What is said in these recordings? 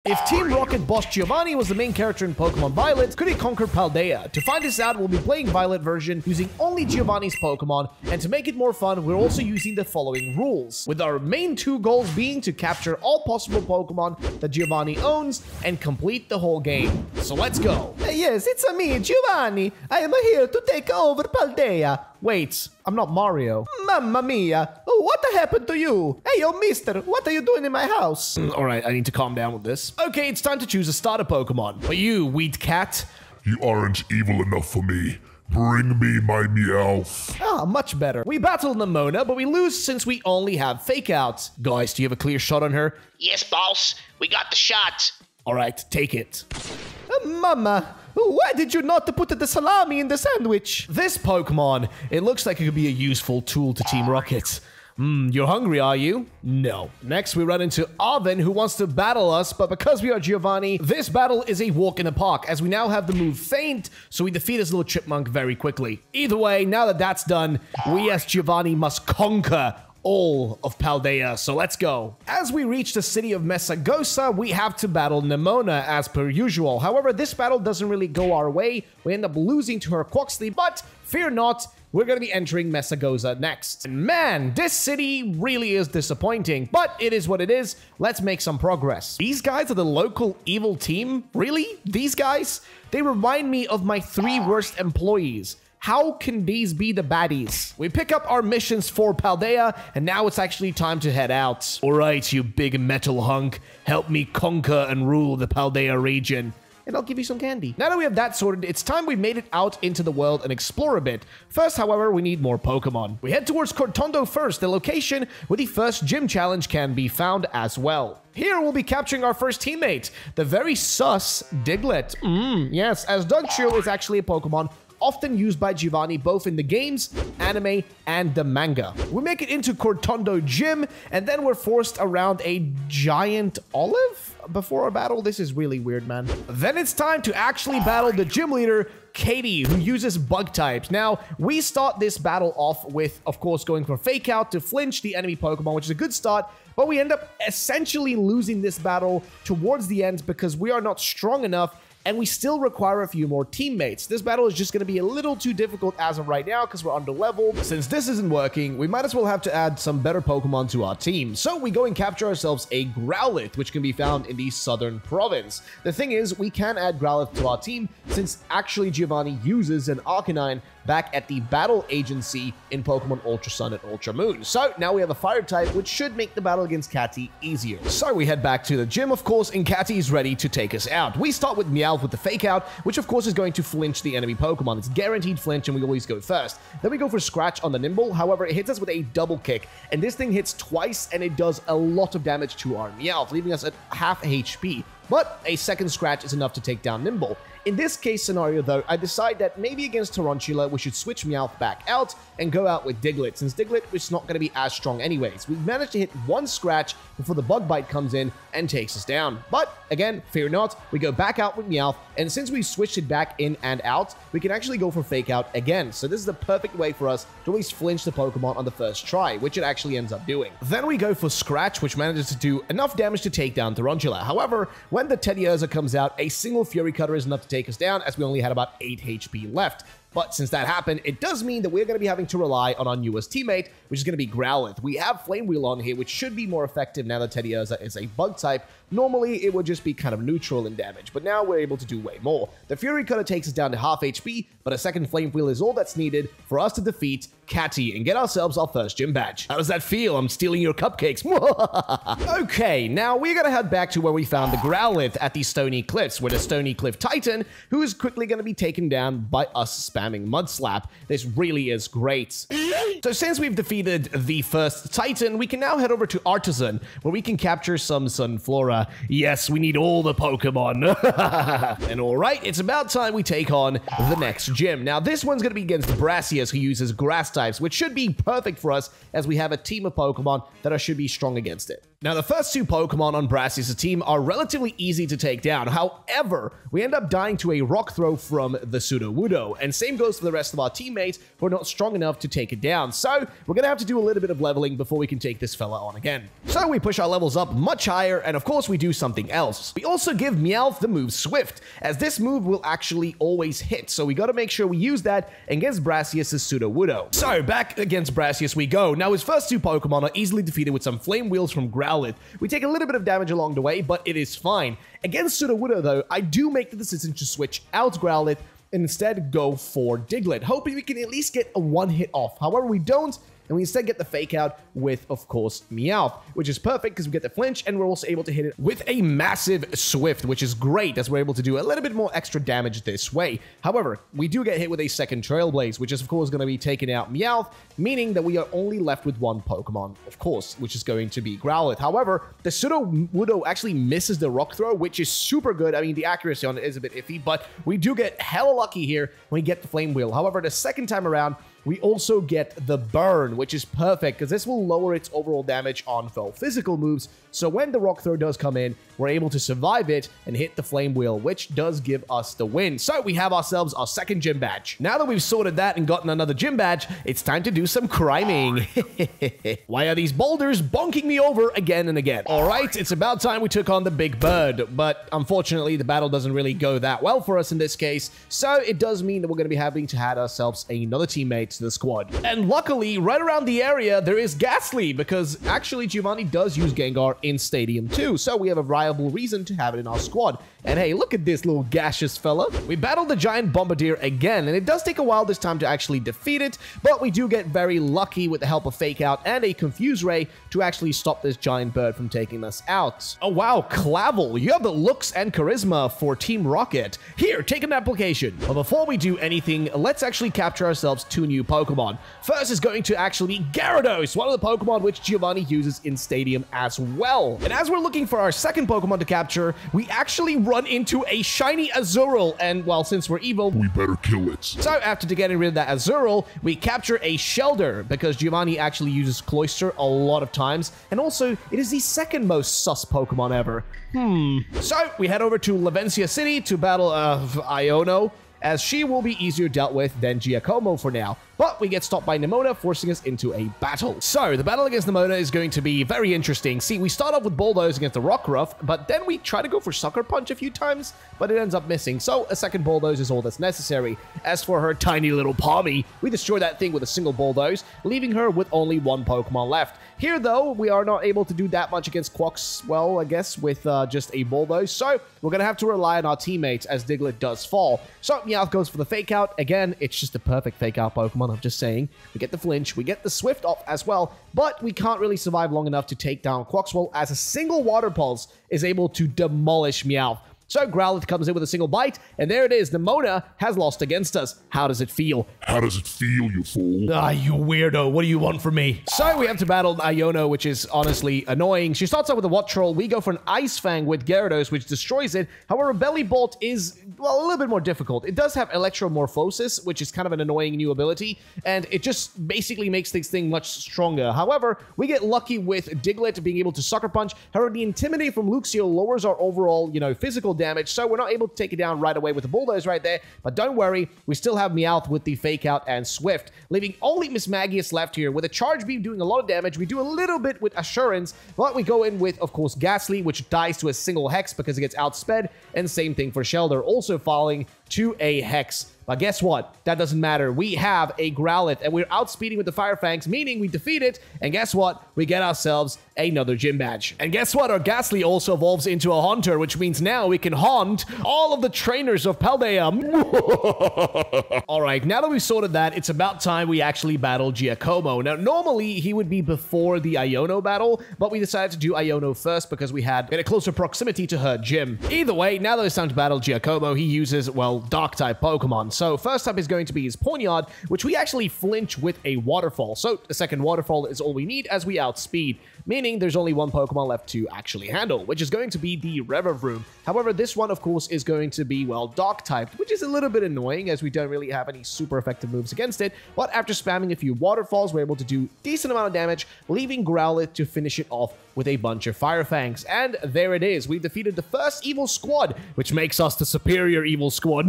If Team Rocket boss Giovanni was the main character in Pokemon Violet, could he conquer Paldea? To find this out, we'll be playing Violet version using only Giovanni's Pokemon, and to make it more fun, we're also using the following rules, with our main two goals being to capture all possible Pokemon that Giovanni owns and complete the whole game. So let's go. Yes, it's me, Giovanni. I am here to take over Paldea. Wait, I'm not Mario. Mamma mia, what happened to you? Hey, yo, mister, what are you doing in my house? Alright, I need to calm down with this. Okay, it's time to choose a starter Pokemon. But you, Weed Cat. You aren't evil enough for me. Bring me my Meowth. Ah, much better. We battle Nemona, but we lose since we only have Fake Out. Guys, do you have a clear shot on her? Yes, boss. We got the shot. Alright, take it. Mama, why did you not put the salami in the sandwich? This Pokemon, it looks like it could be a useful tool to Team Rocket. You're hungry, are you? No. Next, we run into Arven, who wants to battle us, but because we are Giovanni, this battle is a walk in the park, as we now have the move Feint, so we defeat this little chipmunk very quickly. Either way, now that that's done, we as Giovanni must conquer all of Paldea, so let's go. As we reach the city of Messagosa, we have to battle Nemona as per usual. However, this battle doesn't really go our way. We end up losing to her Quoxley, but fear not, we're going to be entering Messagosa next. And man, this city really is disappointing, but it is what it is. Let's make some progress. These guys are the local evil team? Really? These guys? They remind me of my 3 worst employees. How can these be the baddies? We pick up our missions for Paldea, and now it's actually time to head out. Alright, you big metal hunk. Help me conquer and rule the Paldea region. And I'll give you some candy. Now that we have that sorted, it's time we made it out into the world and explore a bit. First, however, we need more Pokemon. We head towards Cortondo first, the location where the first gym challenge can be found as well. Here, we'll be capturing our first teammate, the very sus Diglett. Yes, as Dugtrio is actually a Pokemon often used by Giovanni both in the games, anime, and the manga. We make it into Cortondo Gym, and then we're forced around a giant olive before our battle. This is really weird, man. Then it's time to actually battle the gym leader, KATY, who uses bug types. Now, we start this battle off with, of course, going for Fake Out to flinch the enemy Pokemon, which is a good start, but we end up essentially losing this battle towards the end because we are not strong enough, and we still require a few more teammates. This battle is just going to be a little too difficult as of right now because we're under-leveled. Since this isn't working, we might as well have to add some better Pokemon to our team. So we go and capture ourselves a Growlithe, which can be found in the southern province. The thing is, we can add Growlithe to our team since actually Giovanni uses an Arcanine back at the battle agency in Pokemon Ultra Sun and Ultra Moon. So now we have a fire type, which should make the battle against KATY easier. So we head back to the gym, of course, and KATY is ready to take us out. We start with Meowth with the Fake Out, which of course is going to flinch the enemy Pokemon. It's guaranteed flinch, and we always go first. Then we go for Scratch on the Nimble. However, it hits us with a double kick, and this thing hits twice, and it does a lot of damage to our Meowth, leaving us at half HP. But a second Scratch is enough to take down Nimble. In this case scenario, though, I decide that maybe against Tarantula, we should switch Meowth back out and go out with Diglett, since Diglett is not going to be as strong anyways. We've managed to hit 1 Scratch before the Bug Bite comes in and takes us down. But, again, fear not, we go back out with Meowth, and since we've switched it back in and out, we can actually go for Fake Out again. So this is the perfect way for us to always flinch the Pokemon on the first try, which it actually ends up doing. Then we go for Scratch, which manages to do enough damage to take down Tarantula. However, when the Teddiursa comes out, a single Fury Cutter is enough to take us down, as we only had about 8 HP left. But since that happened, it does mean that we're going to be having to rely on our newest teammate, which is going to be Growlithe. We have Flame Wheel on here, which should be more effective now that Teddiursa is a bug type. Normally, it would just be kind of neutral in damage, but now we're able to do way more. The Fury Cutter takes us down to half HP, but a second Flame Wheel is all that's needed for us to defeat KATY and get ourselves our first gym badge. How does that feel? I'm stealing your cupcakes. Okay, now we're going to head back to where we found the Growlithe at the Stony Cliffs, where the Stony Cliff Titan, who is quickly going to be taken down by us spamming Mud Slap. This really is great. So since we've defeated the first Titan, we can now head over to Artisan, where we can capture some Sunflora. Yes, we need all the Pokemon. And alright, it's about time we take on the next gym. Now, this one's going to be against Brassius, who uses Grass types, which should be perfect for us, as we have a team of Pokemon that should be strong against it. Now, the first 2 Pokemon on Brassius' team are relatively easy to take down. However, we end up dying to a Rock Throw from the Sudowoodo. And same same goes for the rest of our teammates who are not strong enough to take it down. So we're going to have to do a little bit of leveling before we can take this fella on again. So we push our levels up much higher, and of course we do something else. We also give Meowth the move Swift, as this move will actually always hit. So we got to make sure we use that against Brassius' Sudowoodo. So back against Brassius we go. Now his first 2 Pokemon are easily defeated with some Flame Wheels from Growlithe. We take a little bit of damage along the way, but it is fine. Against Sudowoodo though, I do make the decision to switch out Growlithe and instead go for Diglett, hoping we can at least get a 1-hit off. However, we don't, and we instead get the fake out with, of course, Meowth, which is perfect because we get the flinch, and we're also able to hit it with a massive Swift, which is great as we're able to do a little bit more extra damage this way. However, we do get hit with a second Trailblaze, which is, of course, going to be taking out Meowth, meaning that we are only left with 1 Pokemon, of course, which is going to be Growlithe. However, the Sudowoodo actually misses the Rock Throw, which is super good. I mean, the accuracy on it is a bit iffy, but we do get hella lucky here when we get the Flame Wheel. However, the second time around, we also get the Burn, which is perfect because this will lower its overall damage on foe physical moves. So when the Rock Throw does come in, we're able to survive it and hit the Flame Wheel, which does give us the win. So we have ourselves our second gym badge. Now that we've sorted that and gotten another gym badge, it's time to do some criming. Why are these boulders bonking me over again and again? All right, it's about time we took on the Big Bird, but unfortunately the battle doesn't really go that well for us in this case. So it does mean that we're going to be having to add ourselves another teammate to the squad. And luckily, right around the area, there is Ghastly, because actually Giovanni does use Gengar in Stadium 2, so we have a viable reason to have it in our squad. And hey, look at this little gaseous fella. We battled the giant Bombardier again, and it does take a while this time to actually defeat it, but we do get very lucky with the help of Fake Out and a Confuse Ray to actually stop this giant bird from taking us out. Oh wow, Clavel, you have the looks and charisma for Team Rocket. Here, take an application. But before we do anything, let's actually capture ourselves 2 new Pokemon. First is going to actually be Gyarados, one of the Pokemon which Giovanni uses in Stadium as well. And as we're looking for our second Pokemon to capture, we actually run into a shiny Azurill, and well, since we're evil, We better kill it. so after getting rid of that Azurill, we capture a Shelder, because Giovanni actually uses Cloyster a lot of times, and also, it is the second most sus Pokemon ever. So, we head over to Lavencia City to battle Iono, as she will be easier dealt with than Giacomo for now. But we get stopped by Nemona, forcing us into a battle. So, the battle against Nemona is going to be very interesting. See, we start off with Bulldoze against the Rockruff, but then we try to go for Sucker Punch a few times, but it ends up missing. So, a second Bulldoze is all that's necessary. As for her tiny little Palmy, we destroy that thing with a single Bulldoze, leaving her with only 1 Pokemon left. Here, though, we are not able to do that much against Quaxwell, I guess, with just a Bulldoze. So, we're going to have to rely on our teammates as Diglett does fall. So, Meowth goes for the Fake Out. Again, it's just a perfect Fake Out Pokemon, I'm just saying. We get the flinch, we get the Swift off as well, but we can't really survive long enough to take down Quaxwell, as a single Water Pulse is able to demolish Meowth. So Growlithe comes in with a single bite, and there it is. Nemona has lost against us. How does it feel? How does it feel, you fool? Ah, you weirdo. What do you want from me? So we have to battle Iono, which is honestly annoying. She starts out with a Watt Troll. We go for an Ice Fang with Gyarados, which destroys it. However, Belly Bolt is, well, a little bit more difficult. It does have Electromorphosis, which is kind of an annoying new ability, and it just basically makes this thing much stronger. However, we get lucky with Diglett being able to Sucker Punch. However, the Intimidate from Luxio lowers our overall, physical damage, so we're not able to take it down right away with the Bulldoze right there. But don't worry, we still have Meowth with the Fake Out and Swift, leaving only Miss Magius left here with a Charge Beam doing a lot of damage. We do a little bit with Assurance, but we go in with, of course, Ghastly, which dies to a single Hex because it gets outsped, and same thing for Shelder, also falling to a Hex. But guess what? That doesn't matter. We have a Growlithe, and we're outspeeding with the Fire Fangs, meaning we defeat it, and guess what? We get ourselves another gym badge. And guess what? Our Ghastly also evolves into a Haunter, which means now we can haunt all of the trainers of Paldea. Alright, now that we've sorted that, it's about time we actually battle Giacomo. Now, normally, he would be before the Iono battle, but we decided to do Iono first because we had a closer proximity to her gym. Either way, now that it's time to battle Giacomo, he uses, well, Dark-type Pokemon. So first up is going to be his Ponyard, which we actually flinch with a Waterfall. So a second Waterfall is all we need as we outspeed, meaning there's only 1 Pokemon left to actually handle, which is going to be the Revavroom. However, this one, of course, is going to be, well, Dark-typed, which is a little bit annoying as we don't really have any super effective moves against it, but after spamming a few Waterfalls, we're able to do decent amount of damage, leaving Growlithe to finish it off with a bunch of Fire Fangs. And there it is. We've defeated the first evil squad, which makes us the superior evil squad.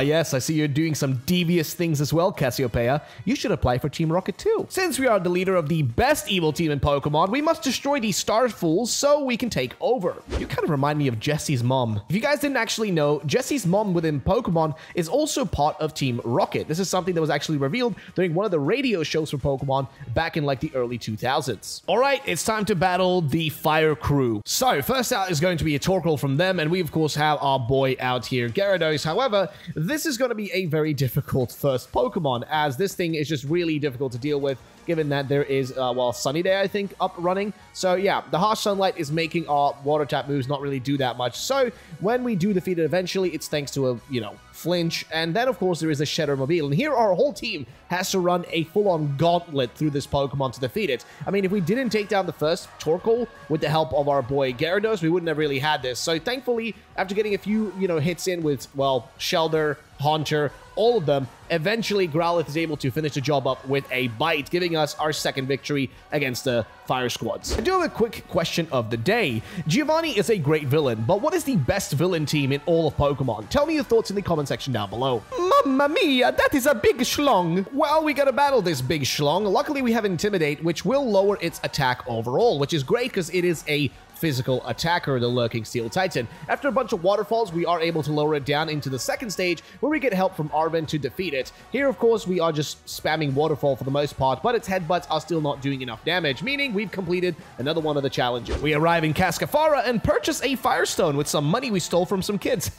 Yes, I see you're doing some devious things as well, Cassiopeia. You should apply for Team Rocket too. Since we are the leader of the best evil team in Pokemon, we must destroy these Star Fools so we can take over. You kind of remind me of Jessie's mom. If you guys didn't actually know, Jessie's mom within Pokemon is also part of Team Rocket. This is something that was actually revealed during one of the radio shows for Pokemon back in like the early 2000s. All right, it's time to battle the Fire Crew. So first out is going to be a Torkoal from them, and we of course have our boy out here, Gyarados. However, this is going to be a very difficult first Pokemon, as this thing is just really difficult to deal with, given that there is, well, Sunny Day, I think, up running. So yeah, the Harsh Sunlight is making our Water type moves not really do that much. So when we do defeat it eventually, it's thanks to a, you know, flinch. And then, of course, there is a Shadow Mobile. And here our whole team has to run a full-on gauntlet through this Pokemon to defeat it. I mean, if we didn't take down the first Torkoal with the help of our boy Gyarados, we wouldn't have really had this. So thankfully, after getting a few, you know, hits in with, well, Shelter, Haunter, all of them, eventually Growlithe is able to finish the job up with a bite, giving us our second victory against the Fire Squads. I do have a quick question of the day. Giovanni is a great villain, but what is the best villain team in all of Pokemon? Tell me your thoughts in the comment section down below. Mamma mia, that is a big schlong. Well, we gotta battle this big schlong. Luckily, we have Intimidate, which will lower its attack overall, which is great because it is a physical attacker, the Lurking Steel Titan. After a bunch of waterfalls, we are able to lower it down into the second stage, where we get help from Arven to defeat it. Here, of course, we are just spamming waterfall for the most part, but its headbutts are still not doing enough damage, meaning we've completed another one of the challenges. We arrive in Cascafara and purchase a Firestone with some money we stole from some kids.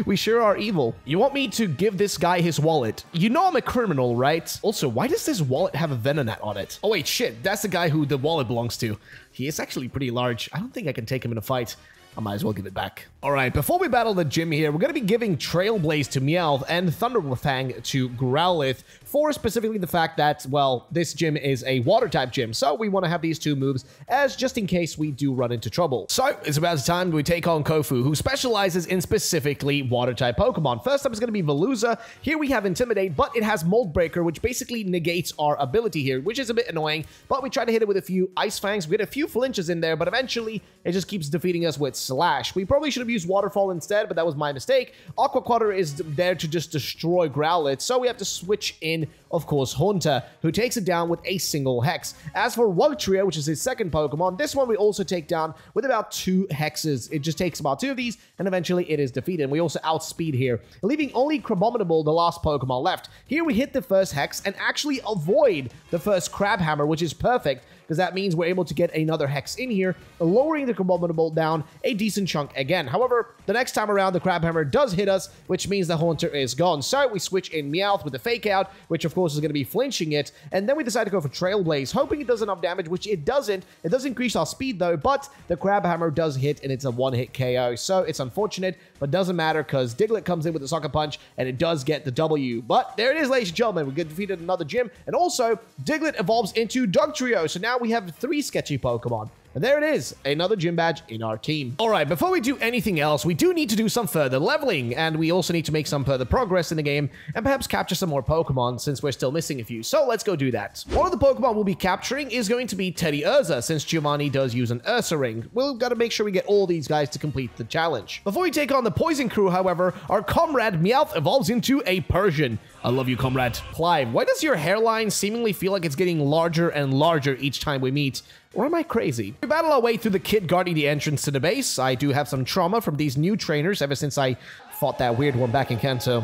We sure are evil. You want me to give this guy his wallet? You know I'm a criminal, right? Also, why does this wallet have a Venonat on it? Oh wait, shit, that's the guy who the wallet belongs to. He is actually pretty large. I don't think I can take him in a fight. I might as well give it back. All right, before we battle the gym here, we're going to be giving Trailblaze to Meowth and Thunderfang to Growlithe for specifically the fact that, well, this gym is a water-type gym, so we want to have these two moves as just in case we do run into trouble. So, it's about time we take on Kofu, who specializes in specifically water-type Pokemon. First up is going to be Veluza. Here we have Intimidate, but it has Mold Breaker, which basically negates our ability here, which is a bit annoying, but we try to hit it with a few Ice Fangs. We get a few flinches in there, but eventually it just keeps defeating us with Slash. We probably should have used Waterfall instead, but that was my mistake. Aqua Quarter is there to just destroy Growlithe, so we have to switch in, of course, Haunter, who takes it down with a single Hex. As for Wugtrio, which is his second Pokemon, this one we also take down with about 2 Hexes. It just takes about 2 of these, and eventually it is defeated. And we also outspeed here, leaving only Crabominable, the last Pokemon left. Here we hit the first Hex and actually avoid the first Crabhammer, which is perfect, because that means we're able to get another Hex in here, lowering the Crabominable down a decent chunk again. However, the next time around, the Crabhammer does hit us, which means the Haunter is gone. So we switch in Meowth with the Fake Out, which of course is going to be flinching it, and then we decide to go for Trailblaze, hoping it does enough damage, which it doesn't. It does increase our speed though, but the Crabhammer does hit, and it's a one-hit KO. So it's unfortunate, but doesn't matter, because Diglett comes in with the Sucker Punch, and it does get the W. But there it is, ladies and gentlemen. We get defeated another gym, and also Diglett evolves into Dugtrio. So now we have 3 sketchy Pokemon. And there it is, another gym badge in our team. All right, before we do anything else, we do need to do some further leveling, and we also need to make some further progress in the game, and perhaps capture some more Pokemon, since we're still missing a few. So let's go do that. One of the Pokemon we'll be capturing is going to be Teddy Urza, since Giovanni does use an Ursa Ring. We've got to make sure we get all these guys to complete the challenge. Before we take on the Poison Crew, however, our comrade Meowth evolves into a Persian. I love you, comrade. Clive, why does your hairline seemingly feel like it's getting larger and larger each time we meet? Or am I crazy? We battle our way through the kid guarding the entrance to the base. I do have some trauma from these new trainers ever since I fought that weird one back in Kanto.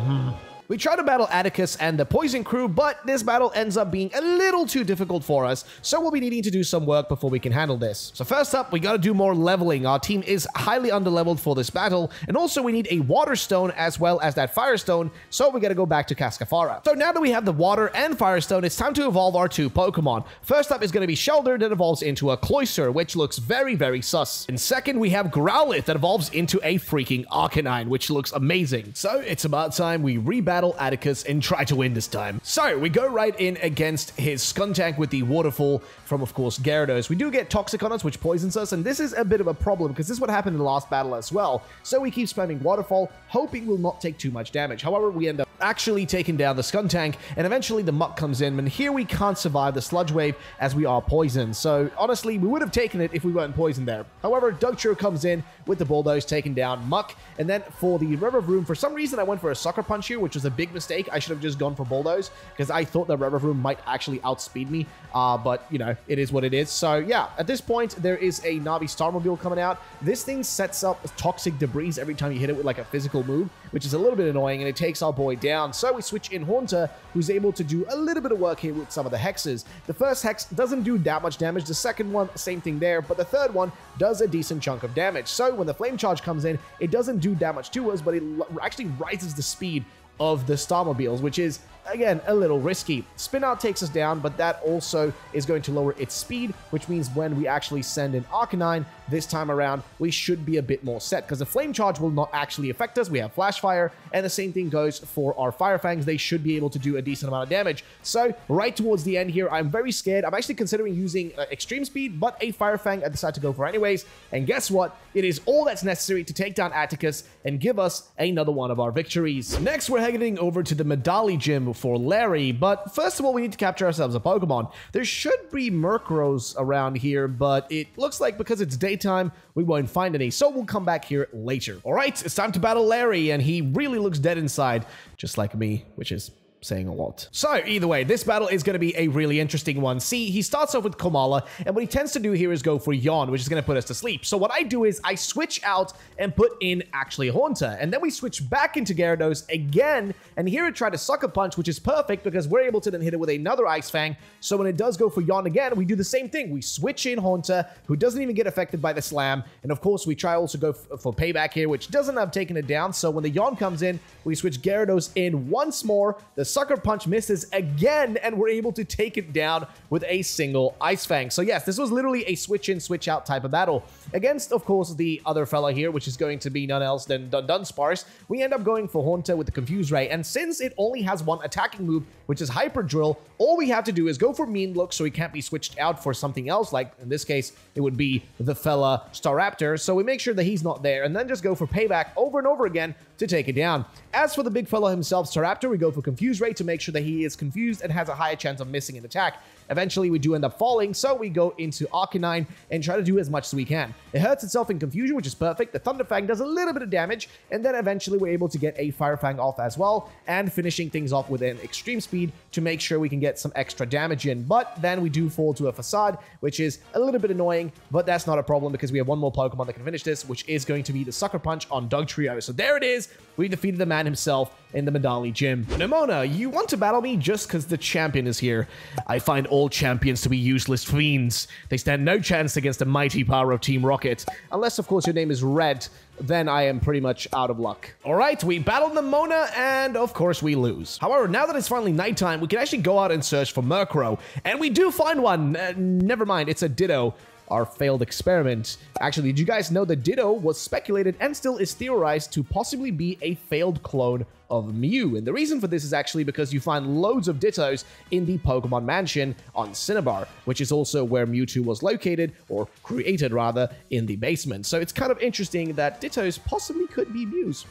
We try to battle Atticus and the Poison Crew, but this battle ends up being a little too difficult for us, so we'll be needing to do some work before we can handle this. So first up, we gotta do more leveling. Our team is highly underleveled for this battle, and also we need a Water Stone as well as that Firestone, so we gotta go back to Cascafara. So now that we have the Water and Firestone, it's time to evolve our 2 Pokemon. First up is gonna be Shelter, that evolves into a Cloyster, which looks very, very sus. And second, we have Growlithe, that evolves into a freaking Arcanine, which looks amazing. So it's about time we rebattle battle Atticus and try to win this time. So we go right in against his Skuntank with the waterfall from, of course, Gyarados. We do get Toxic on us, which poisons us, and this is a bit of a problem because this is what happened in the last battle as well. So we keep spamming Waterfall, hoping we'll not take too much damage. However, we end up actually taking down the Skuntank, and eventually the Muck comes in, and here we can't survive the Sludge Wave as we are poisoned. So honestly, we would have taken it if we weren't poisoned there. However, Dugtrio comes in with the Bulldoze, taking down Muck, and then for the River Room, for some reason I went for a Sucker Punch here, which was a big mistake. I should have just gone for Bulldoze because I thought the River Room might actually outspeed me, but you know, it is what it is. So yeah, at this point there is a Navi Starmobile coming out. This thing sets up toxic debris every time you hit it with like a physical move, which is a little bit annoying, and it takes our boy down. So we switch in Haunter, who's able to do a little bit of work here with some of the hexes. The first hex doesn't do that much damage. The second one, same thing there, but the third one does a decent chunk of damage. So when the Flame Charge comes in, it doesn't do that much to us, but it actually rises the speed of the Starmobiles, which is, again, a little risky. Spin Out takes us down, but that also is going to lower its speed, which means when we actually send in Arcanine this time around, we should be a bit more set, because the Flame Charge will not actually affect us. We have Flash Fire, and the same thing goes for our Fire Fangs. They should be able to do a decent amount of damage. So right towards the end here, I'm very scared. I'm actually considering using Extreme Speed, but a Fire Fang I decide to go for anyways. And guess what? It is all that's necessary to take down Atticus and give us another one of our victories. Next, we're heading over to the Medali Gym for Larry, but first of all, we need to capture ourselves a Pokemon. There should be Murkrows around here, but it looks like because it's daytime, we won't find any, so we'll come back here later. All right, it's time to battle Larry, and he really looks dead inside, just like me, which is saying a lot. So either way, this battle is going to be a really interesting one. See, he starts off with Komala, and what he tends to do here is go for Yawn, which is going to put us to sleep. So what I do is I switch out and put in actually Haunter, and then we switch back into Gyarados again, and here it tried to Sucker Punch, which is perfect because we're able to then hit it with another Ice Fang. So when it does go for Yawn again, we do the same thing. We switch in Haunter, who doesn't even get affected by the Slam, and of course we try also go for Payback here, which doesn't have taken it down. So when the Yawn comes in, we switch Gyarados in once more. The Sucker Punch misses again, and we're able to take it down with a single Ice Fang. So yes, this was literally a switch in, switch out type of battle. Against, of course, the other fella here, which is going to be none else than Dunsparce, we end up going for Haunter with the Confuse Ray, and since it only has one attacking move, which is Hyper Drill, all we have to do is go for Mean Look so he can't be switched out for something else, like in this case, it would be the fella Staraptor, so we make sure that he's not there, and then just go for Payback over and over again to take it down. As for the big fella himself, Staraptor, we go for Confuse Ray to make sure that he is confused and has a higher chance of missing an attack. Eventually, we do end up falling, so we go into Arcanine and try to do as much as we can. It hurts itself in confusion, which is perfect. The Thunder Fang does a little bit of damage, and then eventually we're able to get a Fire Fang off as well, and finishing things off with an Extreme Speed to make sure we can get some extra damage in. But then we do fall to a Facade, which is a little bit annoying, but that's not a problem because we have one more Pokemon that can finish this, which is going to be the Sucker Punch on Dugtrio. So there it is. We defeated the man himself in the Medali Gym. Nimona, you want to battle me just because the champion is here? I find all champions to be useless fiends. They stand no chance against the mighty power of Team Rocket. Unless, of course, your name is Red, then I am pretty much out of luck. All right, we battled Nimona, and of course we lose. However, now that it's finally nighttime, we can actually go out and search for Murkrow, and we do find one. Never mind, it's a Ditto. Our failed experiment. Actually, did you guys know that Ditto was speculated and still is theorized to possibly be a failed clone of Mew? And the reason for this is actually because you find loads of Dittos in the Pokemon Mansion on Cinnabar, which is also where Mewtwo was located, or created rather, in the basement. So it's kind of interesting that Dittos possibly could be Mews.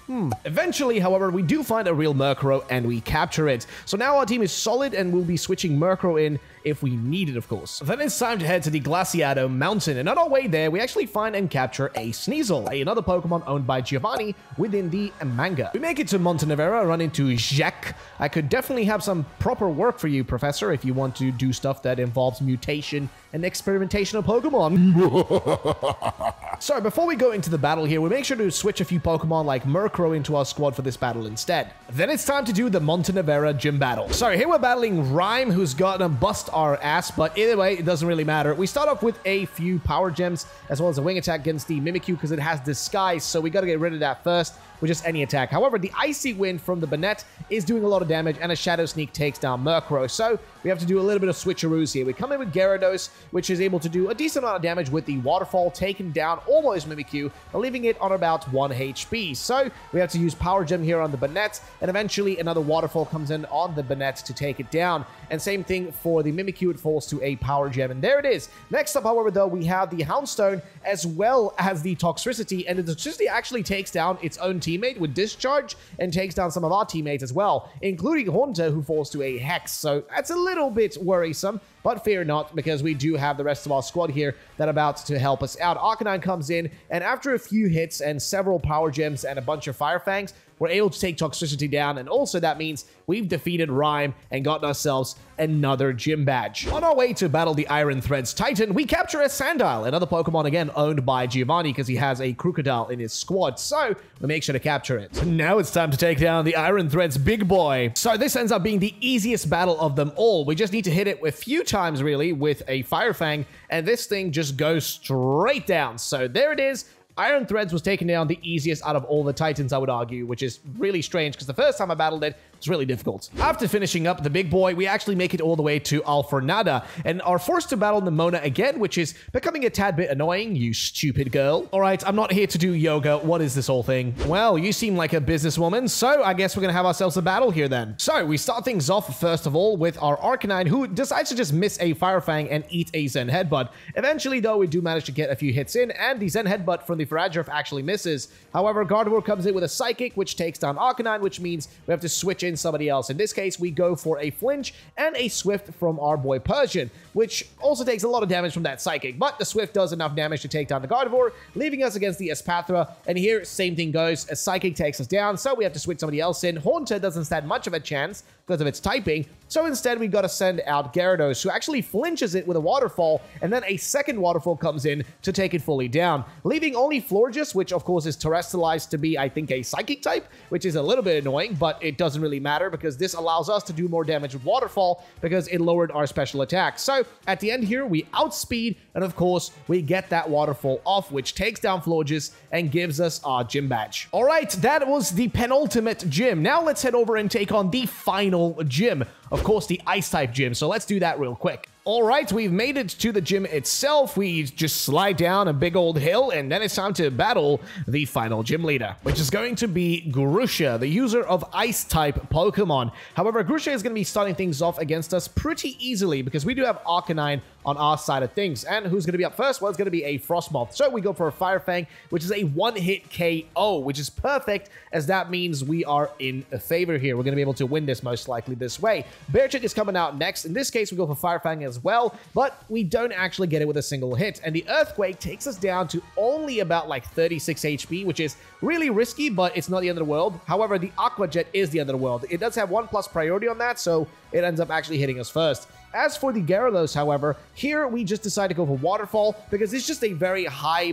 Eventually, however, we do find a real Murkrow and we capture it. So now our team is solid and we'll be switching Murkrow in if we need it, of course. Then it's time to head to the Glaciado Mountain, and on our way there, we actually find and capture a Sneasel, another Pokemon owned by Giovanni within the manga. We make it to Montenevera, run into Jack. I could definitely have some proper work for you, Professor, if you want to do stuff that involves mutation and experimentation of Pokemon. So before we go into the battle here, we make sure to switch a few Pokemon like Murkrow into our squad for this battle instead. Then it's time to do the Montenevera gym battle. So here we're battling Rhyme, who's gonna bust our ass, but either way, it doesn't really matter. We start off with a few Power Gems, as well as a Wing Attack against the Mimikyu, because it has Disguise, so we gotta get rid of that first. with just any attack. However, the Icy Wind from the Banette is doing a lot of damage, and a Shadow Sneak takes down Murkrow. So we have to do a little bit of switcheroos here. We come in with Gyarados, which is able to do a decent amount of damage with the Waterfall, taking down almost Mimikyu, and leaving it on about 1 HP. So we have to use Power Gem here on the Banette, and eventually another Waterfall comes in on the Banette to take it down. And same thing for the Mimikyu, it falls to a Power Gem, and there it is. Next up, however, though, we have the Houndstone as well as the Toxtricity, and the Toxtricity actually takes down its own teammate with Discharge and takes down some of our teammates as well, including Haunter, who falls to a Hex. So that's a little bit worrisome, but fear not, because we do have the rest of our squad here that are about to help us out. Arcanine comes in, and after a few hits and several Power Gems and a bunch of Fire Fangs, we're able to take Toxtricity down, and also that means we've defeated Rhyme and gotten ourselves another gym badge. On our way to battle the Iron Threads Titan, we capture a Sandile, another Pokemon again owned by Giovanni because he has a Crocodile in his squad, so we make sure to capture it. Now it's time to take down the Iron Threads big boy. So this ends up being the easiest battle of them all. We just need to hit it a few times really with a Fire Fang, and this thing just goes straight down. So there it is. Iron Threads was taken down the easiest out of all the Titans, I would argue, which is really strange because the first time I battled it, it was really difficult. After finishing up the big boy, we actually make it all the way to Alfornada and are forced to battle Nemona again, which is becoming a tad bit annoying, you stupid girl. All right, I'm not here to do yoga. What is this whole thing? Well, you seem like a businesswoman, so I guess we're gonna have ourselves a battle here then. So we start things off, first of all, with our Arcanine, who decides to just miss a Fire Fang and eat a Zen Headbutt. Eventually, though, we do manage to get a few hits in, and the Zen Headbutt from the Faragiraf actually misses. However, Gardevoir comes in with a Psychic, which takes down Arcanine, which means we have to switch in somebody else. In this case, we go for a Flinch and a Swift from our boy Persian, which also takes a lot of damage from that Psychic, but the Swift does enough damage to take down the Gardevoir, leaving us against the Espathra, and here, same thing goes. A Psychic takes us down, so we have to switch somebody else in. Haunter doesn't stand much of a chance because of its typing, so instead we got to send out Gyarados, who actually flinches it with a Waterfall, and then a second Waterfall comes in to take it fully down, leaving only Florges, which of course is terrestrialized to be, I think, a Psychic type, which is a little bit annoying, but it doesn't really matter because this allows us to do more damage with Waterfall because it lowered our special attack. So at the end here, we outspeed, and of course, we get that Waterfall off, which takes down Florges and gives us our gym badge. All right, that was the penultimate gym. Now let's head over and take on the final gym. Of course, the Ice-type gym, so let's do that real quick. All right, we've made it to the gym itself. We just slide down a big old hill, and then it's time to battle the final gym leader, which is going to be Grusha, the user of Ice-type Pokemon. However, Grusha is going to be starting things off against us pretty easily because we do have Arcanine on our side of things. And who's going to be up first? Well, it's going to be a Frostmoth. So we go for a Fire Fang, which is a one-hit KO, which is perfect, as that means we are in a favor here. We're going to be able to win this most likely this way. Bearchick is coming out next. In this case, we go for Fire Fang as well, but we don't actually get it with a single hit. And the Earthquake takes us down to only about like 36 HP, which is really risky, but it's not the end of the world. However, the Aqua Jet is the end of the world. It does have 1+ priority on that, so it ends up actually hitting us first. As for the Gyarados, however, here we just decide to go for Waterfall because it's just a very high,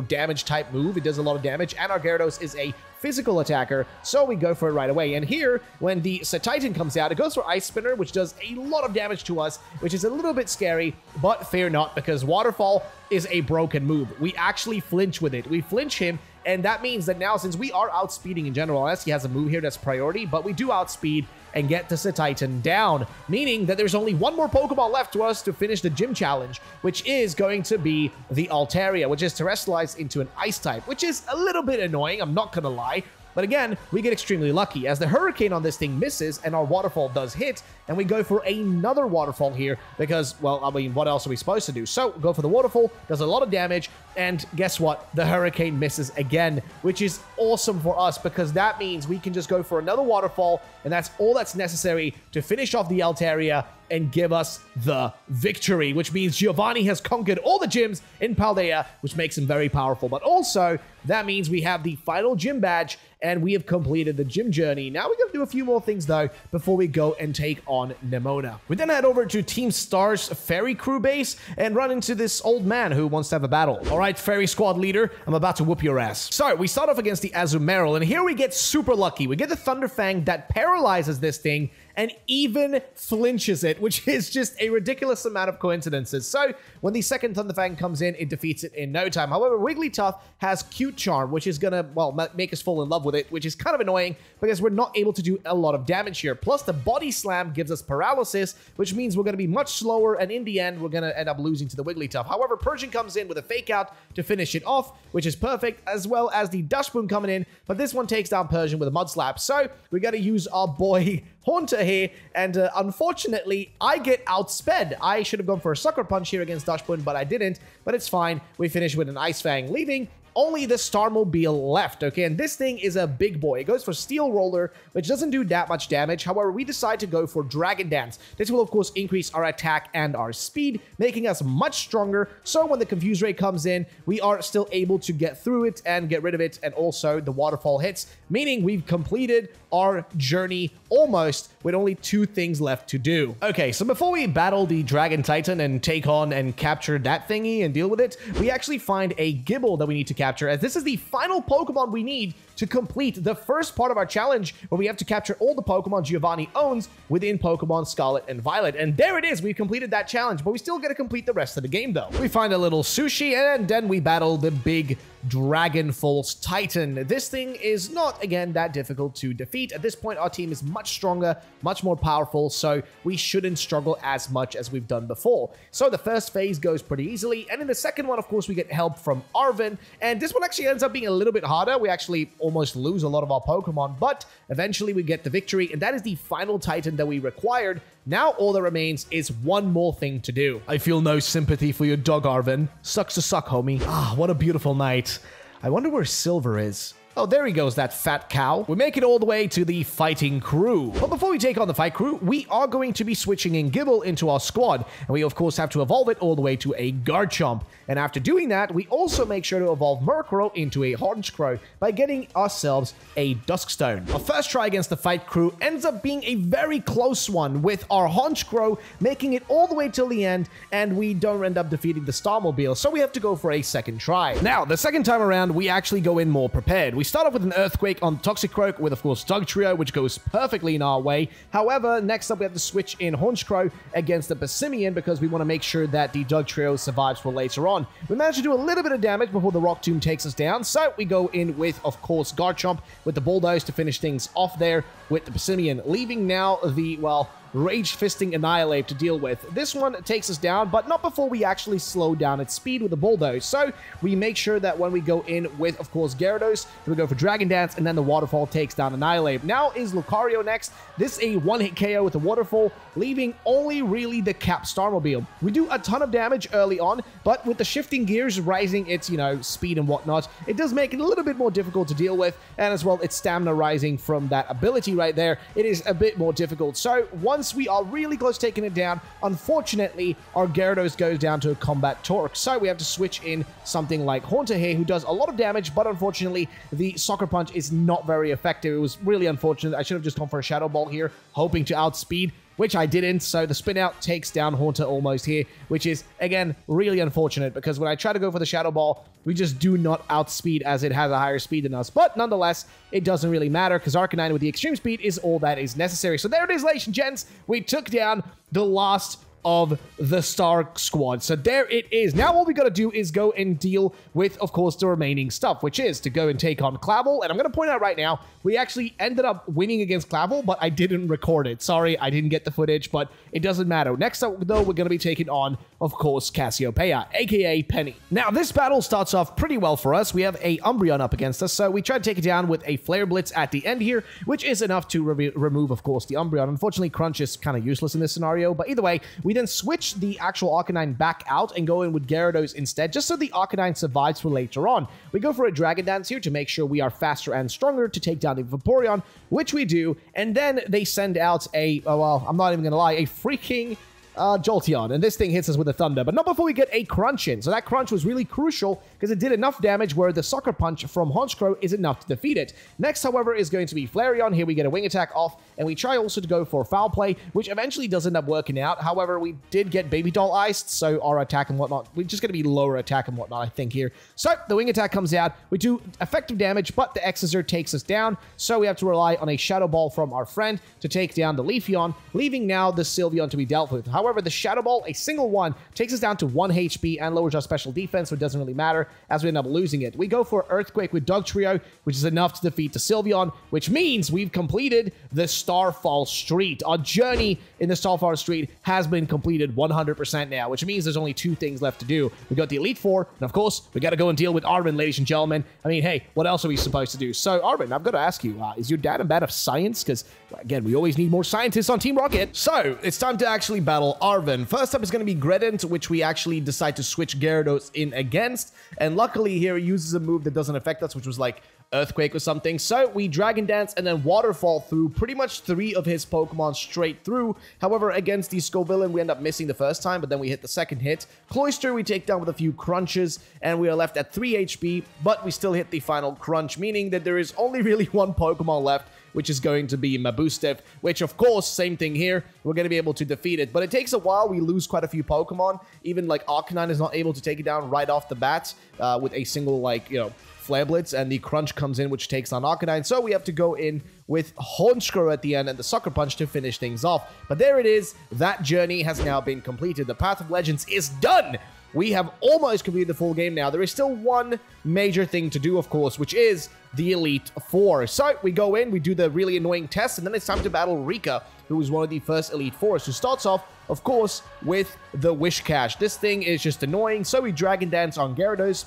damage type move. It does a lot of damage, and our Gyarados is a physical attacker, so we go for it right away. And here, when the Titan comes out, it goes for Ice Spinner, which does a lot of damage to us, which is a little bit scary, but fear not, because Waterfall is a broken move. We actually flinch with it. We flinch him, and that means that now, since we are outspeeding in general, unless he has a move here that's priority, but we do outspeed and get the Titan down, meaning that there's only one more Pokeball left to us to finish the gym challenge, which is going to be the Altaria, which is terrestrialized into an Ice type, which is a little bit annoying, I'm not gonna lie. But again, we get extremely lucky as the Hurricane on this thing misses and our Waterfall does hit, and we go for another Waterfall here because, well, I mean, what else are we supposed to do? So, go for the Waterfall, does a lot of damage, and guess what? The Hurricane misses again, which is awesome for us because that means we can just go for another Waterfall, and that's all that's necessary to finish off the Altaria and give us the victory, which means Giovanni has conquered all the gyms in Paldea, which makes him very powerful. But also, that means we have the final gym badge, and we have completed the gym journey. Now we got to do a few more things, though, before we go and take on Nemona. We then head over to Team Star's Fairy Crew base and run into this old man who wants to have a battle. All right, Fairy Squad leader, I'm about to whoop your ass. So, we start off against the Azumarill, and here we get super lucky. We get the Thunder Fang that paralyzes this thing and even flinches it, which is just a ridiculous amount of coincidences. So when the second Thunder Fang comes in, it defeats it in no time. However, Wigglytuff has Cute Charm, which is gonna, well, make us fall in love with it, which is kind of annoying because we're not able to do a lot of damage here. Plus, the Body Slam gives us paralysis, which means we're gonna be much slower, and in the end, we're gonna end up losing to the Wigglytuff. However, Persian comes in with a Fake Out to finish it off, which is perfect, as well as the Dush Boom coming in, but this one takes down Persian with a Mud Slap. So we gotta use our boy Haunter here, and unfortunately, I get outsped. I should have gone for a Sucker Punch here against Dashboon, but I didn't, but it's fine. We finish with an Ice Fang, leaving only the Starmobile left, okay? And this thing is a big boy. It goes for Steel Roller, which doesn't do that much damage. However, we decide to go for Dragon Dance. This will, of course, increase our attack and our speed, making us much stronger. So when the Confuse Ray comes in, we are still able to get through it and get rid of it. And also, the Waterfall hits, meaning we've completed our journey almost with only 2 things left to do. Okay, so before we battle the Dragon Titan and take on and capture that thingy and deal with it, we actually find a Gibble that we need to capture, as this is the final Pokemon we need to complete the first part of our challenge, where we have to capture all the Pokemon Giovanni owns within Pokemon Scarlet and Violet. And there it is, we've completed that challenge, but we still got to complete the rest of the game though. We find a little sushi, and then we battle the big Dragon Falls Titan. This thing is not, again, that difficult to defeat. At this point, our team is much stronger, much more powerful, so we shouldn't struggle as much as we've done before. So the first phase goes pretty easily, and in the second one, of course, we get help from Arven, and this one actually ends up being a little bit harder. We actually almost lose a lot of our Pokemon, but eventually we get the victory, and that is the final Titan that we required. Now all that remains is one more thing to do. I feel no sympathy for your dog, Arven. Sucks to suck, homie. Ah, what a beautiful night. I wonder where Silver is. Oh, there he goes, that fat cow. We make it all the way to the fighting crew. But before we take on the fight crew, we are going to be switching in Gibble into our squad. And we, of course, have to evolve it all the way to a Garchomp. And after doing that, we also make sure to evolve Murkrow into a Honchkrow by getting ourselves a Duskstone. Our first try against the fight crew ends up being a very close one, with our Honchkrow making it all the way till the end, and we don't end up defeating the Starmobile, so we have to go for a second try. Now, the second time around, we actually go in more prepared. We start off with an Earthquake on Toxicroak with, of course, Dugtrio, which goes perfectly in our way. However, next up we have to switch in Honchkrow against the Passimian because we want to make sure that the Dugtrio survives for later on. We manage to do a little bit of damage before the Rock Tomb takes us down, so we go in with, of course, Garchomp with the Bulldoze to finish things off there with the Passimian, leaving now the, well, Rage Fisting Annihilate to deal with. This one takes us down, but not before we actually slow down its speed with the Bulldoze. So we make sure that when we go in with, of course, Gyarados, we go for Dragon Dance, and then the Waterfall takes down Annihilate. Now is Lucario next. This is a one-hit KO with the Waterfall, leaving only really the Cap Starmobile. We do a ton of damage early on, but with the shifting gears rising its, you know, speed and whatnot, it does make it a little bit more difficult to deal with, and as well, its stamina rising from that ability right there, it is a bit more difficult. So once we are really close to taking it down, unfortunately, our Gyarados goes down to a Combat Torque, so we have to switch in something like Haunter here, who does a lot of damage, but unfortunately, the Sucker Punch is not very effective. It was really unfortunate. I should have just gone for a Shadow Ball here, hoping to outspeed, which I didn't, so the Spin Out takes down Haunter almost here, which is, again, really unfortunate, because when I try to go for the Shadow Ball, we just do not outspeed as it has a higher speed than us. But nonetheless, it doesn't really matter, because Arcanine with the extreme speed is all that is necessary. So there it is, ladies and gents. We took down the last of the Star Squad. So there it is. Now all we got to do is go and deal with, of course, the remaining stuff, which is to go and take on Clavel. And I'm going to point out right now, we actually ended up winning against Clavel, but I didn't record it. Sorry, I didn't get the footage, but it doesn't matter. Next up, though, we're going to be taking on, of course, Cassiopeia, aka Penny. Now, this battle starts off pretty well for us. We have a Umbreon up against us, so we try to take it down with a Flare Blitz at the end here, which is enough to remove, of course, the Umbreon. Unfortunately, Crunch is kind of useless in this scenario, but either way, we then switch the actual Arcanine back out and go in with Gyarados instead, just so the Arcanine survives for later on. We go for a Dragon Dance here to make sure we are faster and stronger to take down the Vaporeon, which we do, and then they send out a, oh, well, I'm not even gonna lie, a freaking Jolteon, and this thing hits us with a Thunder, but not before we get a Crunch in. So that Crunch was really crucial because it did enough damage where the Sucker Punch from Honchkrow is enough to defeat it. Next, however, is going to be Flareon. Here we get a Wing Attack off, and we try also to go for Foul Play, which eventually does end up working out. However, we did get Baby Doll iced, so our attack and whatnot, we're just going to be lower attack and whatnot, I think, here. So the Wing Attack comes out. We do effective damage, but the Exeter takes us down, so we have to rely on a Shadow Ball from our friend to take down the Leafeon, leaving now the Sylveon to be dealt with. However, the Shadow Ball, a single one, takes us down to 1 HP and lowers our special defense, so it doesn't really matter as we end up losing it. We go for Earthquake with Dugtrio, which is enough to defeat the Sylveon, which means we've completed the Starfall Street. Our journey in the Starfall Street has been completed 100% now, which means there's only 2 things left to do. We got the Elite Four, and of course, we got to go and deal with Arvin, ladies and gentlemen. I mean, hey, what else are we supposed to do? So, Arvin, I've got to ask you, is your dad a man of science? Because, again, we always need more scientists on Team Rocket. So, it's time to actually battle Arvin. First up is going to be Greddent, which we actually decide to switch Gyarados in against. And luckily here, he uses a move that doesn't affect us, which was like Earthquake or something. So we Dragon Dance and then Waterfall through pretty much 3 of his Pokemon straight through. However, against the Scovillain, we end up missing the first time, but then we hit the second hit. Cloyster, we take down with a few crunches, and we are left at 3 HP, but we still hit the final crunch, meaning that there is only really 1 Pokemon left, which is going to be Mabustev, which, of course, same thing here. We're going to be able to defeat it, but it takes a while. We lose quite a few Pokemon. Even, like, Arcanine is not able to take it down right off the bat with a single, like, you know, Flare Blitz, and the Crunch comes in, which takes on Arcanine. So we have to go in with Honchkrow at the end and the Sucker Punch to finish things off. But there it is. That journey has now been completed. The Path of Legends is done. We have almost completed the full game now. There is still one major thing to do, of course, which is the Elite Four. So we go in, we do the really annoying test, and then it's time to battle Rika, who is one of the first Elite Fours, who starts off, of course, with the Wish Cache. This thing is just annoying, so we Dragon Dance on Gyarados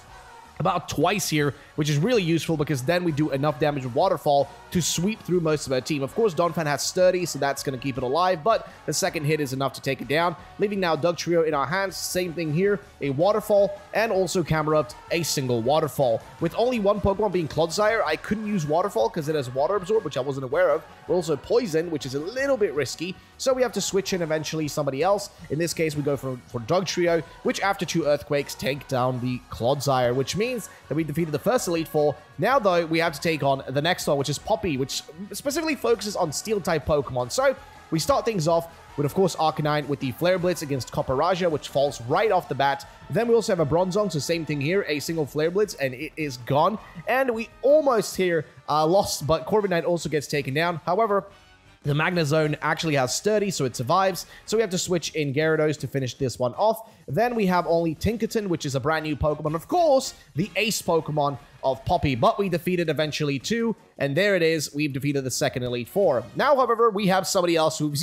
about twice here, which is really useful because then we do enough damage with Waterfall to sweep through most of our team. Of course, Donphan has Sturdy, so that's going to keep it alive, but the second hit is enough to take it down, leaving now Dugtrio in our hands. Same thing here, a Waterfall, and also Camerupt, a single Waterfall. With only 1 Pokemon being Clodsire, I couldn't use Waterfall because it has Water Absorb, which I wasn't aware of. We're also Poison, which is a little bit risky, so we have to switch in eventually somebody else. In this case, we go for Dugtrio, which after 2 Earthquakes take down the Clodsire, which means that we defeated the first Elite Four. Now, though, we have to take on the next one, which is Poppy, which specifically focuses on Steel-type Pokemon. So, we start things off with, of course, Arcanine with the Flare Blitz against Copperaja, which falls right off the bat. Then we also have a Bronzong, so same thing here, a single Flare Blitz, and it is gone. And we almost here lost, but Corviknight also gets taken down. However, the Magnezone actually has Sturdy, so it survives. So we have to switch in Gyarados to finish this one off. Then we have only Tinkaton, which is a brand new Pokemon. Of course, the ace Pokemon of Poppy, but we defeated eventually 2. And there it is. We've defeated the second Elite Four. Now, however, we have somebody else who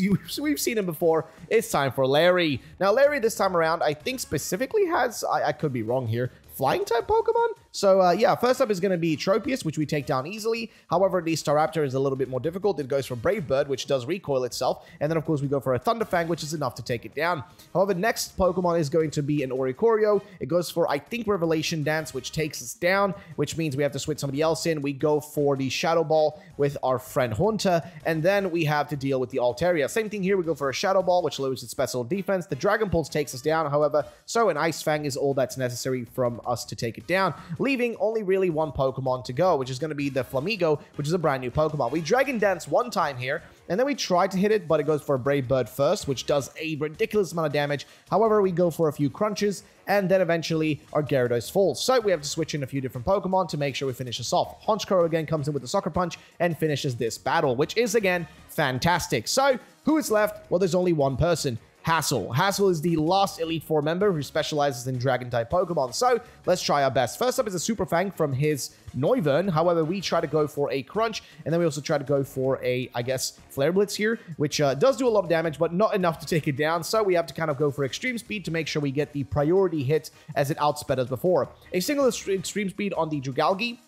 we've seen him before. It's time for Larry. Now, Larry this time around, I think specifically has, I could be wrong here, Flying-type Pokemon? So, yeah, first up is going to be Tropius, which we take down easily. However, the Staraptor is a little bit more difficult. It goes for Brave Bird, which does recoil itself. And then, of course, we go for a Thunderfang, which is enough to take it down. However, next Pokemon is going to be an Oricorio. It goes for, I think, Revelation Dance, which takes us down, which means we have to switch somebody else in. We go for the Shadow Ball with our friend Haunter. And then we have to deal with the Altaria. Same thing here. We go for a Shadow Ball, which lowers its special defense. The Dragon Pulse takes us down, however. So, an Ice Fang is all that's necessary from us to take it down, leaving only really 1 Pokemon to go, which is going to be the Flamigo, which is a brand new Pokemon. We Dragon Dance 1 time here, and then we try to hit it, but it goes for a Brave Bird first, which does a ridiculous amount of damage. However, we go for a few crunches, and then eventually our Gyarados falls. So we have to switch in a few different Pokemon to make sure we finish this off. Honchkrow again comes in with the Sucker Punch and finishes this battle, which is, again, fantastic. So, who is left? Well, there's only 1 person. Hassel. Hassel is the last Elite Four member who specializes in Dragon-type Pokemon. So, let's try our best. First up is a Super Fang from his Noivern. However, we try to go for a Crunch, and then we also try to go for a, I guess, Flare Blitz here, which does do a lot of damage, but not enough to take it down. So, we have to kind of go for Extreme Speed to make sure we get the priority hit as it outsped us before. A single Extreme Speed on the Drugalgi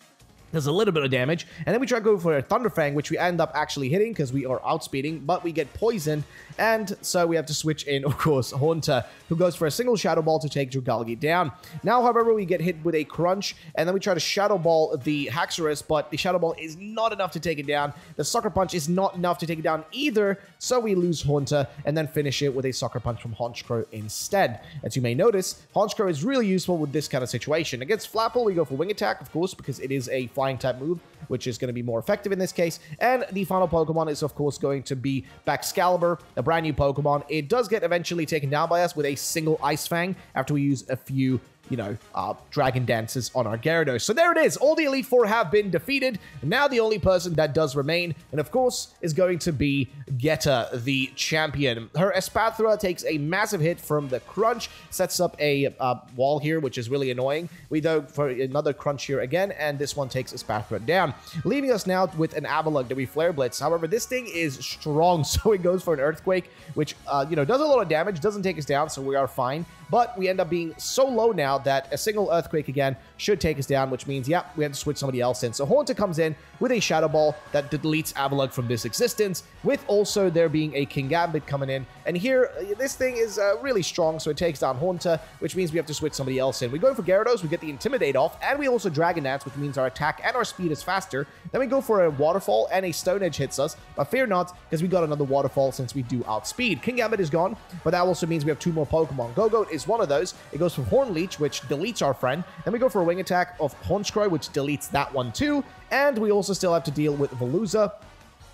Does a little bit of damage, and then we try to go for a Thunder Fang, which we end up actually hitting because we are outspeeding, but we get poisoned, and so we have to switch in, of course, Haunter, who goes for a single Shadow Ball to take Drugalgi down. Now, however, we get hit with a Crunch, and then we try to Shadow Ball the Haxorus, but the Shadow Ball is not enough to take it down. The Sucker Punch is not enough to take it down either, so we lose Haunter, and then finish it with a Sucker Punch from Honchkrow instead. As you may notice, Honchkrow is really useful with this kind of situation. Against Flapple, we go for Wing Attack, of course, because it is a flying type move, which is going to be more effective in this case. And the final Pokemon is, of course, going to be Baxcalibur, a brand new Pokemon. It does get eventually taken down by us with a single Ice Fang after we use a few, Dragon Dances on our Gyarados. So there it is. All the Elite Four have been defeated. Now the only person that does remain, and of course, is going to be Geta, the champion. Her Espathra takes a massive hit from the Crunch, sets up a wall here, which is really annoying. We go for another Crunch here again, and this one takes Espathra down, leaving us now with an Avalugg that we Flare Blitz. However, this thing is strong, so it goes for an Earthquake, which, does a lot of damage, doesn't take us down, so we are fine. But we end up being so low now that a single Earthquake again should take us down, which means, we have to switch somebody else in. So Haunter comes in with a Shadow Ball that deletes Avalugg from this existence, with also there being a Kingambit coming in. And here, this thing is really strong, so it takes down Haunter, which means we have to switch somebody else in. We go for Gyarados, we get the Intimidate off, and we also Dragon Dance, which means our attack and our speed is faster. Then we go for a Waterfall, and a Stone Edge hits us, but fear not, because we got another Waterfall since we do outspeed. Kingambit is gone, but that also means we have two more Pokemon. Go-Goat is one of those. It goes for Horn Leech, which deletes our friend. Then we go for a Wing Attack of Honchkrow, which deletes that one too. And we also still have to deal with Veluza,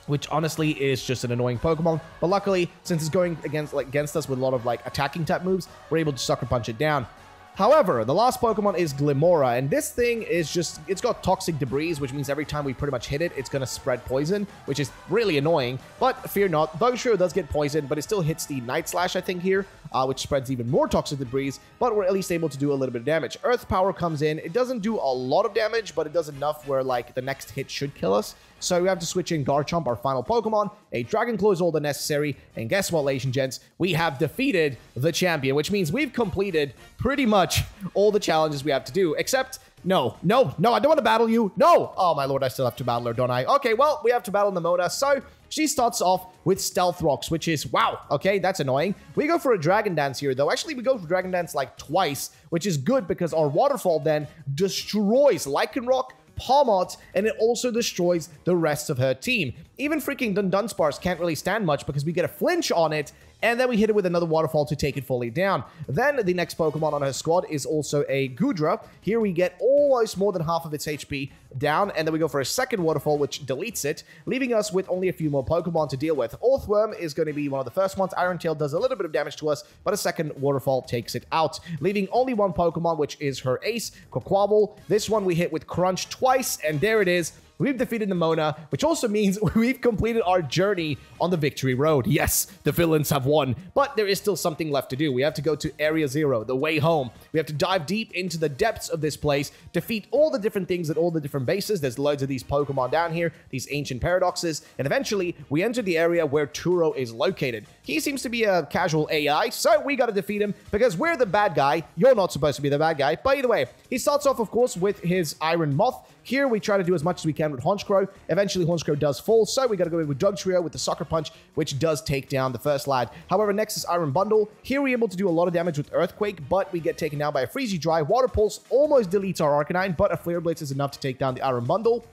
which honestly is just an annoying Pokemon. But luckily, since it's going against us with a lot of attacking type moves, we're able to Sucker Punch it down. However, the last Pokemon is Glimmora, and this thing is it's got Toxic Debris, which means every time we pretty much hit it, it's going to spread poison, which is really annoying. But fear not, Bugshiro does get poisoned, but it still hits the Night Slash, I think, here, which spreads even more Toxic Debris, but we're at least able to do a little bit of damage. Earth Power comes in. It doesn't do a lot of damage, but it does enough where, the next hit should kill us. So we have to switch in Garchomp, our final Pokemon. A Dragon Claw is all the necessary. And guess what, ladies and gents? We have defeated the champion, which means we've completed pretty much all the challenges we have to do, except... No, I don't want to battle you. No! Oh, my lord, I still have to battle her, don't I? Okay, well, we have to battle Nemona. So she starts off with Stealth Rocks, which is, wow, okay, that's annoying. We go for a Dragon Dance here, though. Actually, we go for Dragon Dance twice, which is good because our Waterfall then destroys Lycanroc, Palmot, and it also destroys the rest of her team. Even freaking Dunsparce can't really stand much because we get a flinch on it, and then we hit it with another Waterfall to take it fully down. Then the next Pokemon on her squad is also a Goodra. Here we get almost more than half of its HP down, and then we go for a second Waterfall, which deletes it, leaving us with only a few more Pokemon to deal with. Orthworm is going to be one of the first ones. Iron Tail does a little bit of damage to us, but a second Waterfall takes it out, leaving only one Pokemon, which is her ace, Quaquaval. This one we hit with Crunch twice, and there it is. We've defeated Nemona, which also means we've completed our journey on the victory road. Yes, the villains have won, but there is still something left to do. We have to go to Area Zero, the way home. We have to dive deep into the depths of this place, defeat all the different things at all the different bases. There's loads of these Pokemon down here, these ancient paradoxes, and eventually we enter the area where Turo is located. He seems to be a casual AI, so we gotta defeat him because we're the bad guy. You're not supposed to be the bad guy, but either way, he starts off, of course, with his Iron Moth. Here, we try to do as much as we can with Honchkrow. Eventually, Honchkrow does fall, so we got to go in with Dugtrio with the Sucker Punch, which does take down the first lad. However, next is Iron Bundle. Here, we're able to do a lot of damage with Earthquake, but we get taken down by a Freezy Dry. Water Pulse almost deletes our Arcanine, but a Flare Blitz is enough to take down the Iron Bundle,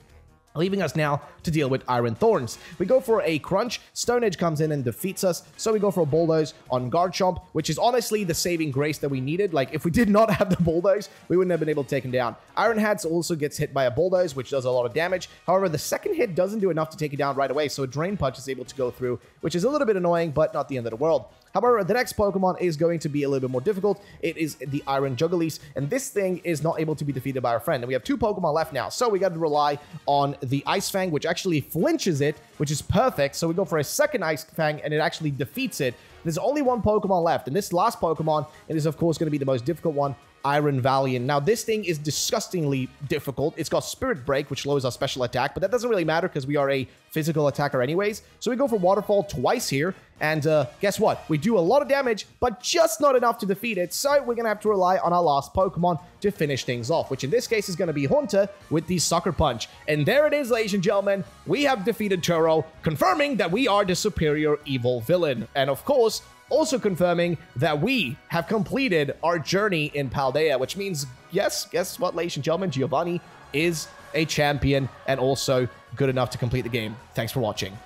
leaving us now to deal with Iron Thorns. We go for a Crunch. Stone Edge comes in and defeats us, so we go for a Bulldoze on Garchomp, which is honestly the saving grace that we needed. If we did not have the Bulldoze, we wouldn't have been able to take him down. Iron Hats also gets hit by a Bulldoze, which does a lot of damage. However, the second hit doesn't do enough to take it down right away, so a Drain Punch is able to go through, which is a little bit annoying, but not the end of the world. However, the next Pokemon is going to be a little bit more difficult. It is the Iron Juggaleese, and this thing is not able to be defeated by our friend. And we have two Pokemon left now, so we got to rely on the Ice Fang, which actually flinches it, which is perfect. So we go for a second Ice Fang, and it actually defeats it. There's only one Pokemon left, and this last Pokemon, it is, of course, going to be the most difficult one. Iron Valiant. Now, this thing is disgustingly difficult. It's got Spirit Break, which lowers our special attack, but that doesn't really matter because we are a physical attacker anyways. So we go for Waterfall twice here, and guess what? We do a lot of damage, but just not enough to defeat it, so we're going to have to rely on our last Pokemon to finish things off, which in this case is going to be Haunter with the Sucker Punch. And there it is, ladies and gentlemen. We have defeated Turo, confirming that we are the superior evil villain. And of course, also confirming that we have completed our journey in Paldea, which means, yes, guess what, ladies and gentlemen, Giovanni is a champion and also good enough to complete the game. Thanks for watching.